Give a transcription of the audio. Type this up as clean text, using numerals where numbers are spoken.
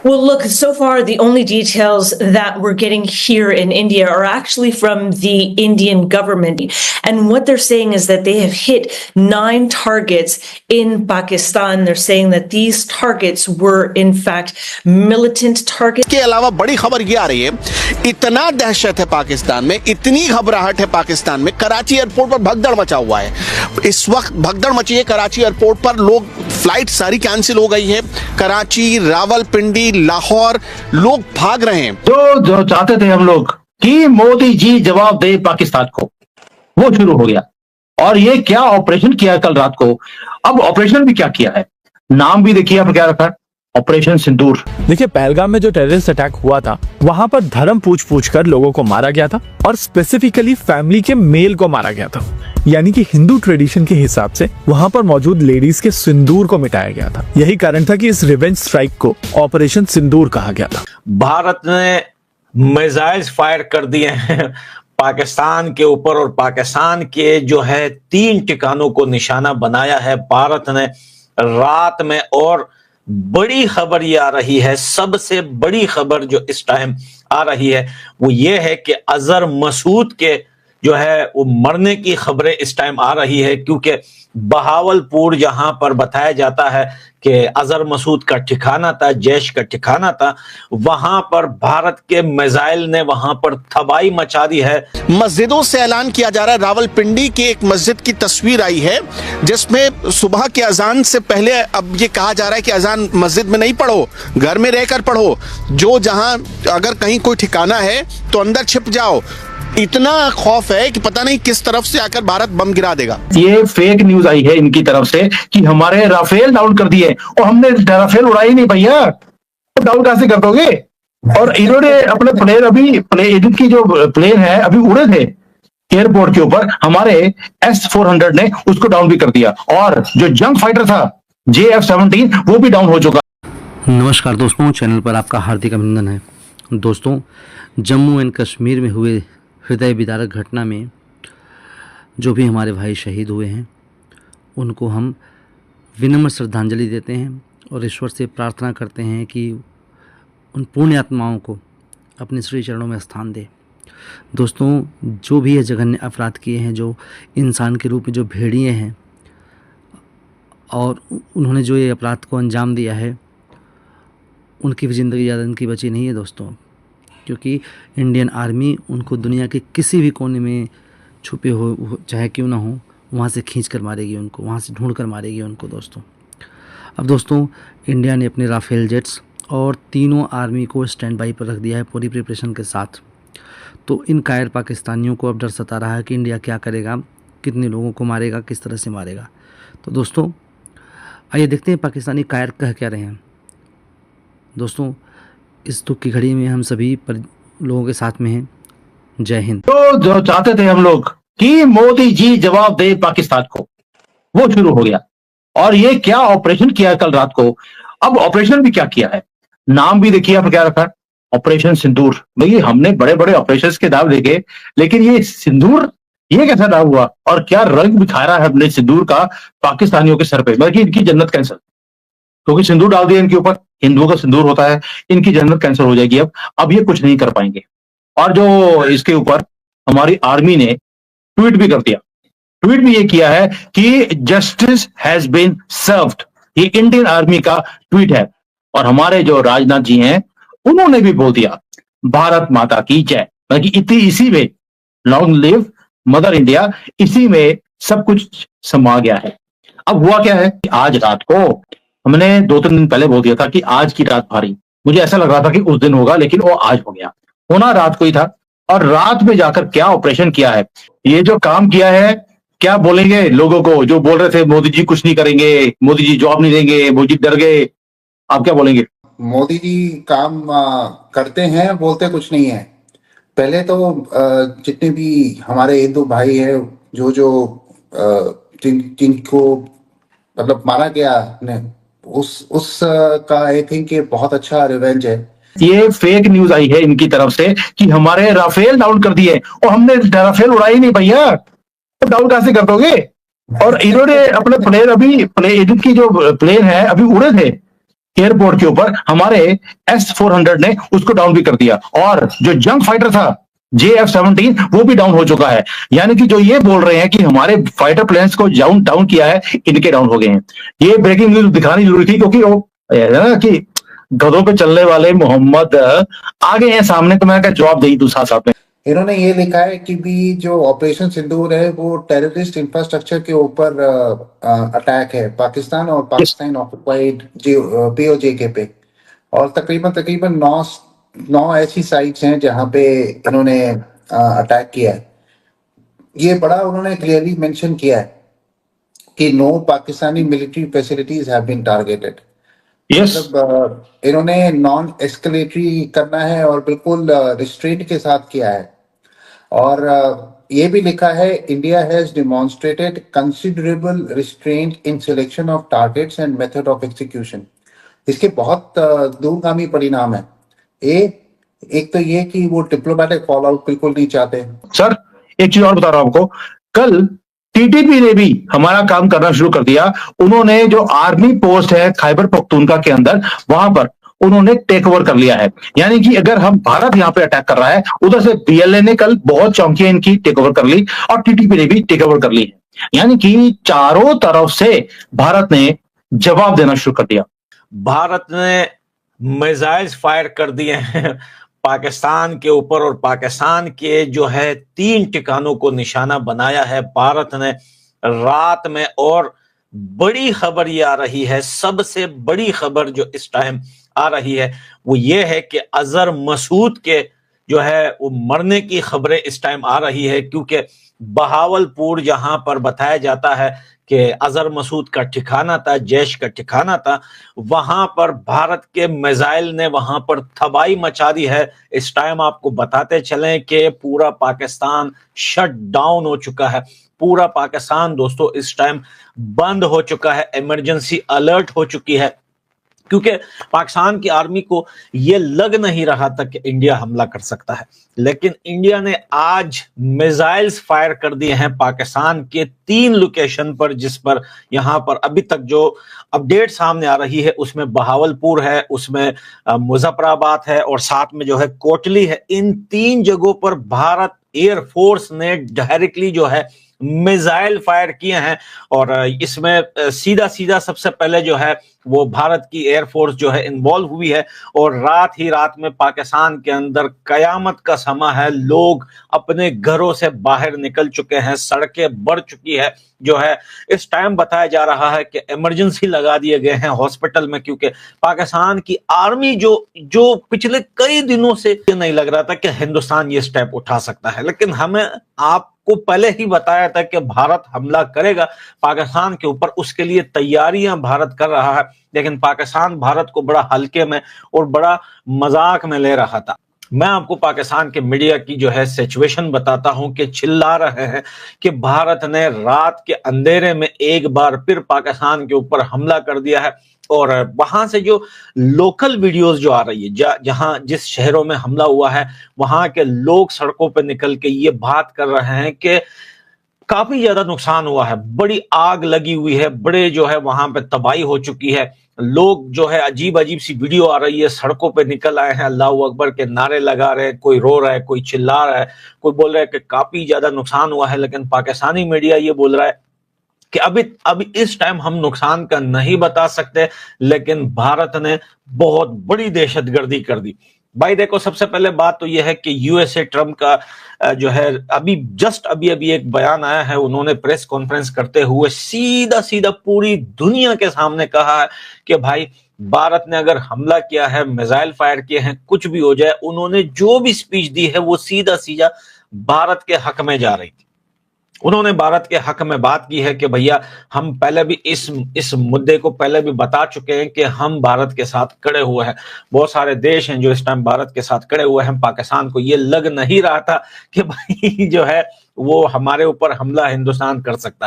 Well, look, so far the only details that we're getting here in India are actually from the Indian government. And what they're saying is that they have hit 9 targets in Pakistan. They're saying that these targets were, in fact, militant targets. के अलावा बड़ी खबर ये आ रही है, इतना दहशत है पाकिस्तान में, इतनी घबराहट है पाकिस्तान में, कराची एयरपोर्ट पर भगदड़ मचा हुआ है। इस वक्त भगदड़ मची है कराची एयरपोर्ट पर, लोग फ्लाइट सारी कैंसिल हो गई है। कराची, रावलपिंडी, लाहौर, लोग भाग रहे हैं। जो चाहते थे हम लोग कि मोदी जी जवाब दे पाकिस्तान को, वो शुरू हो गया। और ये क्या ऑपरेशन किया कल रात को। अब ऑपरेशन भी क्या किया है, नाम भी देखिए आप क्या रखा है, ऑपरेशन सिंदूर। देखिए, पहलगाम में जो टेररिस्ट अटैक हुआ था, वहां पर धर्म पूछ कर लोगों को मारा गया था और स्पेसिफिकली फैमिली के मेल को मारा गया था। यानी कि हिंदू ट्रेडिशन के हिसाब से वहां पर मौजूद लेडीज के सिंदूर को मिटाया गया था। यही कारण था कि इस रिवेंज स्ट्राइक को ऑपरेशन सिंदूर कहा गया था। भारत ने मिसाइल्स फायर कर दिए हैं पाकिस्तान के ऊपर और पाकिस्तान के जो है 3 ठिकानों को निशाना बनाया है भारत ने रात में। और बड़ी खबर ये आ रही है, सबसे बड़ी खबर जो इस टाइम आ रही है वो ये है कि अजहर मसूद के जो है वो मरने की खबरें इस टाइम आ रही है, क्योंकि बहावलपुर जहां पर बताया जाता है कि अजहर मसूद का ठिकाना था, जैश का ठिकाना था, वहां पर भारत के मिसाइल ने वहां पर तबाही मचा दी है। मस्जिदों से ऐलान किया जा रहा है। रावलपिंडी की एक मस्जिद की तस्वीर आई है जिसमें सुबह के अजान से पहले अब ये कहा जा रहा है कि अजान मस्जिद में नहीं पढ़ो, घर में रहकर पढ़ो, जो जहां अगर कहीं कोई ठिकाना है तो अंदर छिप जाओ। इतना खौफ है कि पता नहीं किस तरफ से आकर भारत बम गिरा देगा। ये फेक न्यूज आई है इनकी तरफ से कि हमारे राफेल डाउन कर दिए, और हमने राफेल उड़ाई नहीं भैया, तो डाउन कैसे कर दोगे। और इन्होंने अपने प्लेन इनकी जो प्लेन है अभी उड़े थे एयरपोर्ट के ऊपर, हमारे S-400 ने उसको डाउन भी कर दिया। और जो जंग फाइटर था JF-17 वो भी डाउन हो चुका। नमस्कार दोस्तों, चैनल पर आपका हार्दिक अभिनंदन है। दोस्तों, जम्मू एंड कश्मीर में हुए हृदय विदारक घटना में जो भी हमारे भाई शहीद हुए हैं उनको हम विनम्र श्रद्धांजलि देते हैं और ईश्वर से प्रार्थना करते हैं कि उन पुण्य आत्माओं को अपने श्री चरणों में स्थान दे। दोस्तों, जो भी ये जघन्य अपराध किए हैं, जो इंसान के रूप में जो भेड़िए हैं और उन्होंने जो ये अपराध को अंजाम दिया है, उनकी भी ज़िंदगी ज़्यादा इनकी बची नहीं है दोस्तों, क्योंकि इंडियन आर्मी उनको दुनिया के किसी भी कोने में छुपे हो चाहे क्यों ना हो, वहाँ से खींच कर मारेगी उनको, वहाँ से ढूंढ कर मारेगी उनको दोस्तों। अब दोस्तों, इंडिया ने अपने राफेल जेट्स और तीनों आर्मी को स्टैंड बाई पर रख दिया है पूरी प्रिपरेशन के साथ। तो इन कायर पाकिस्तानियों को अब डर सता रहा है कि इंडिया क्या करेगा, कितने लोगों को मारेगा, किस तरह से मारेगा। तो दोस्तों, आइए देखते हैं पाकिस्तानी कायर कह क्या रहे हैं। दोस्तों, इस दुख की घड़ी में हम सभी लोगों के साथ में हैं। जय हिंद। जो चाहते थे हम लोग कि मोदी जी जवाब दे पाकिस्तान को, वो शुरू हो गया। और ये क्या ऑपरेशन किया कल रात को। अब ऑपरेशन भी क्या किया है, नाम भी देखिए आप क्या रखा है, ऑपरेशन सिंदूर। भैया, हमने बड़े बड़े ऑपरेशन के नाम देखे, लेकिन ये सिंदूर ये कैसा नाम हुआ। और क्या रंग दिखा रहा है हमने सिंदूर का पाकिस्तानियों के सर पे, बल्कि इनकी जन्नत कैंसिल, क्योंकि सिंदूर डाल दिया इनके ऊपर। हिंदुओं का सिंदूर होता है, इनकी जन्नत कैंसिल हो जाएगी। अब ये कुछ नहीं कर पाएंगे। और जो इसके ऊपर हमारी आर्मी ने ट्वीट भी कर दिया। ट्वीट भी ये किया है कि जस्टिस हैज बीन सर्व्ड। ये इंडियन आर्मी का ट्वीट है। और हमारे जो राजनाथ जी हैं उन्होंने भी बोल दिया भारत माता की जय। बल्कि इसी में लॉन्ग लिव मदर इंडिया, इसी में सब कुछ समा गया है। अब हुआ क्या है कि आज रात को हमने 2-3 दिन पहले बोल दिया था कि आज की रात भारी, मुझे ऐसा लग रहा था कि उस दिन होगा, लेकिन वो आज हो गया। होना रात को ही था। और रात में जाकर क्या ऑपरेशन किया है, ये जो काम किया है, क्या बोलेंगे लोगों को जो बोल रहे थे मोदी जी कुछ नहीं करेंगे, मोदी जी जॉब नहीं देंगे, मोदी जी डर गए। आप क्या बोलेंगे? मोदी जी काम करते हैं, बोलते कुछ नहीं है। पहले तो जितने भी हमारे हिंदू भाई हैं जिनको मतलब मारा गया ने, उस का आई थिंक ये बहुत अच्छा रिवेंज है। ये फेक न्यूज आई है इनकी तरफ से कि हमारे राफेल डाउन कर दिए, और हमने राफेल उड़ाई नहीं भैया, तो डाउन कैसे कर दोगे। और इन्होंने अपने प्लेन इनकी जो प्लेन है अभी उड़े थे एयरपोर्ट के ऊपर हमारे S-400 ने उसको डाउन भी कर दिया, और जो जंग फाइटर था JF-17 वो भी डाउन हो चुका है। यानी कि जो ये बोल रहे हैं कि हमारे फाइटर प्लेन्स को डाउन किया है, इनके डाउन हो गए हैं। ये ब्रेकिंग न्यूज दिखानी जरूरी थी, क्योंकि वो है ना कि गधों पे चलने वाले मोहम्मद आ गए हैं सामने, तो मैं जवाब दे दूं साथ साथ में। इन्होंने ये लिखा है कि भी जो ऑपरेशन सिंदूर है वो टेररिस्ट इंफ्रास्ट्रक्चर के ऊपर अटैक है, पाकिस्तान और पाकिस्तान ऑक्युपाइड POJ पे, और तकरीबन 9 ऐसी साइट्स हैं जहां पे इन्होंने अटैक किया है। ये बड़ा उन्होंने क्लियरली मेंशन किया है कि no Pakistani military facilities have been targeted. Yes, मतलब इन्होंने नॉन एस्केलेटरी करना है और बिल्कुल रिस्ट्रेंट के साथ किया है। और ये भी लिखा है, India has demonstrated considerable restraint in selection of targets and method of execution. इसके बहुत दूरगामी परिणाम है। एक तो ये कि वो डिप्लोमेटिक फॉल आउट बिल्कुल नहीं चाहते। सर एक चीज और बता रहा हूं आपको, कल TTP ने भी हमारा काम करना शुरू कर दिया। उन्होंने जो आर्मी पोस्ट है खैबर पख्तूनख्वा के अंदर, वहां पर उन्होंने टेक ओवर कर लिया है। यानी कि अगर हम भारत यहां पे अटैक कर रहा है, उधर से BLA ने कल बहुत चौकियां इनकी टेक ओवर कर ली, और TTP ने भी टेक ओवर कर ली है। यानी कि चारों तरफ से भारत ने जवाब देना शुरू कर दिया। भारत ने मिसाइल्स फायर कर दिए हैं पाकिस्तान के ऊपर, और पाकिस्तान के जो है 3 ठिकानों को निशाना बनाया है भारत ने रात में। और बड़ी खबर ये आ रही है, सबसे बड़ी खबर जो इस टाइम आ रही है वो ये है कि अजहर मसूद के जो है वो मरने की खबरें इस टाइम आ रही है, क्योंकि बहावलपुर जहां पर बताया जाता है कि अजहर मसूद का ठिकाना था, जैश का ठिकाना था, वहां पर भारत के मिसाइल ने वहां पर तबाही मचा दी है। इस टाइम आपको बताते चलें कि पूरा पाकिस्तान शट डाउन हो चुका है। पूरा पाकिस्तान दोस्तों इस टाइम बंद हो चुका है, इमरजेंसी अलर्ट हो चुकी है, क्योंकि पाकिस्तान की आर्मी को यह लग नहीं रहा था कि इंडिया हमला कर सकता है। लेकिन इंडिया ने आज मिसाइल्स फायर कर दिए हैं पाकिस्तान के 3 लोकेशन पर, जिस पर यहां पर अभी तक जो अपडेट सामने आ रही है उसमें बहावलपुर है, उसमें मुजफ्फराबाद है, और साथ में जो है कोटली है। इन 3 जगहों पर भारत एयरफोर्स ने डायरेक्टली जो है मिसाइल फायर किए हैं। और इसमें सीधा सबसे पहले जो है वो भारत की एयरफोर्स जो है इन्वॉल्व हुई है। और रात में पाकिस्तान के अंदर कयामत का समा है, लोग अपने घरों से बाहर निकल चुके हैं, सड़कें बढ़ चुकी है। जो है इस टाइम बताया जा रहा है कि इमरजेंसी लगा दिए गए हैं हॉस्पिटल में, क्योंकि पाकिस्तान की आर्मी जो पिछले कई दिनों से नहीं लग रहा था कि हिंदुस्तान ये स्टेप उठा सकता है। लेकिन हमें आपको पहले ही बताया था कि भारत हमला करेगा पाकिस्तान के ऊपर, उसके लिए तैयारियां भारत कर रहा है। लेकिन पाकिस्तान भारत को बड़ा हल्के में और बड़ा मजाक में ले रहा था। मैं आपको पाकिस्तान के मीडिया की जो है सिचुएशन बताता हूं कि चिल्ला रहे हैं कि भारत ने रात के अंधेरे में एक बार फिर पाकिस्तान के ऊपर हमला कर दिया है। और वहां से जो लोकल वीडियोस जो आ रही है, जहां जिस शहरों में हमला हुआ है वहां के लोग सड़कों पर निकल के ये बात कर रहे हैं कि काफी ज्यादा नुकसान हुआ है, बड़ी आग लगी हुई है, बड़े जो है वहां पे तबाही हो चुकी है। लोग जो है अजीब सी वीडियो आ रही है, सड़कों पे निकल आए हैं, अल्लाह अकबर के नारे लगा रहे हैं, कोई रो रहा है, कोई चिल्ला रहा है, कोई बोल रहा है कि काफी ज्यादा नुकसान हुआ है। लेकिन पाकिस्तानी मीडिया ये बोल रहा है कि अभी इस टाइम हम नुकसान का नहीं बता सकते, लेकिन भारत ने बहुत बड़ी दहशतगर्दी कर दी। भाई देखो, सबसे पहले बात तो यह है कि यूएसए ट्रम्प का जो है अभी एक बयान आया है। उन्होंने प्रेस कॉन्फ्रेंस करते हुए सीधा पूरी दुनिया के सामने कहा है कि भाई भारत ने अगर हमला किया है, मिसाइल फायर किए हैं, कुछ भी हो जाए, उन्होंने जो भी स्पीच दी है वो सीधा भारत के हक में जा रही थी। उन्होंने भारत के हक में बात की है कि भैया हम पहले भी इस मुद्दे को पहले भी बता चुके हैं कि हम भारत के साथ खड़े हुए हैं। बहुत सारे देश हैं जो इस टाइम भारत के साथ खड़े हुए हैं। पाकिस्तान को ये लग नहीं रहा था कि भाई जो है वो हमारे ऊपर हमला हिंदुस्तान कर सकता है।